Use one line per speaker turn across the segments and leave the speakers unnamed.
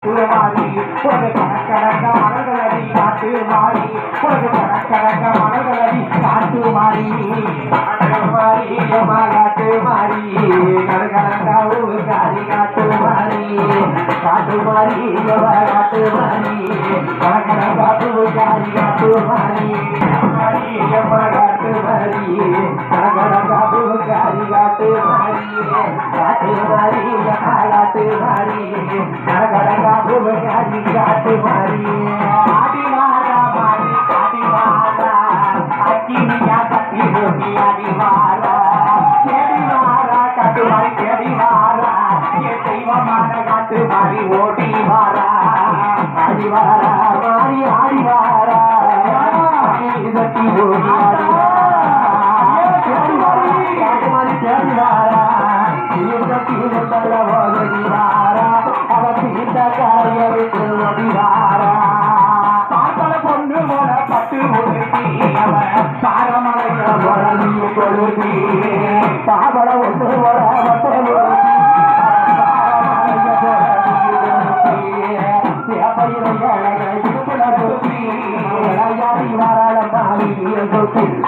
மாறி உனக்கு கணக்கணக்க மலர்களடி காட்டு மாறி உனக்கு கணக்கணக்க மலர்களடி காட்டு மாறி மாறி காட்டு மாறி கணக்கணக்கா காரி காட்டு மாறி காட்டு மாறி காட்டு மாறி கணக்கணக்கா காரி காட்டு மாறி மாறி காட்டு மாறி கணக்கணக்கா காரி காட்டு மாறி காட்டு மாறி காட்டு மாறி கணக்கணக்கா காரி காட்டு மாறி ஆடி வாரா மாறி காடி வாரா அக்கினியா கட்டி ரோட்டி ஆடி வாரா கேடி வாரா காட்டு மாறி கேடி வாரா ஏ தெய்வமான காட்டு மாறி ஓடி வாரா ஆடி வாரா மாறி ஆடி வாரா கட்டி ரோட்டி ஆடி பொண்ணு போல பட்டு சாரமலைய கொடுத்தி பாபல ஒன்று போல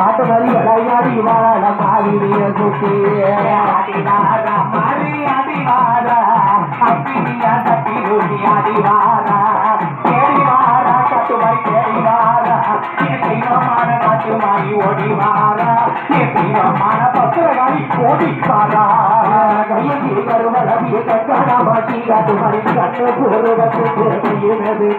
பாட்டு மாதிரி விளையாடி வாழ மாறிய சுத்தி அடிவாரா மாறி அடிவாரா அப்பினியா தட்டி ரோட்டி அடிவாரா கேடிவாரா கட்டு மாதிரி கேடிவாரா தெய்வமான காட்டு மாறி ஓடிவாரா தெய்வமான பத்திரகாரி ஓடிவாரா கையை கருவலவிய கட்டா மாட்டி காட்டு மாதிரி கட்டு போடுவது கையினது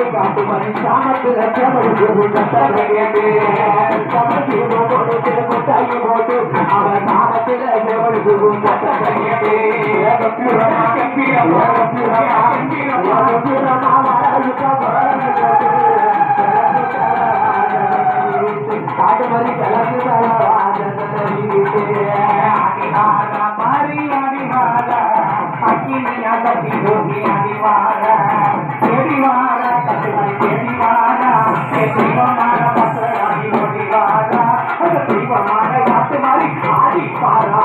காட்டு மணி சாமத்தில் போட்டு அவர் சாமத்தில் காட்டு மணி மாறி அடிவாரா அக்கினியா கட்டி ரோட்டி அடிவாரா கேடிவாரா கட்டு மணி கேடிவாரா தெய்வமான பத்திரகாரி ஓடிவாரா தெய்வமான காட்டு மாறி ஆடிப்பாரா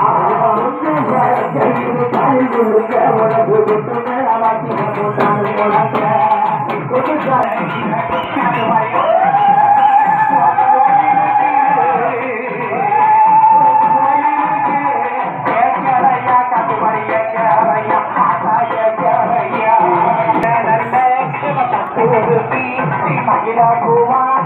மகிழ குமார்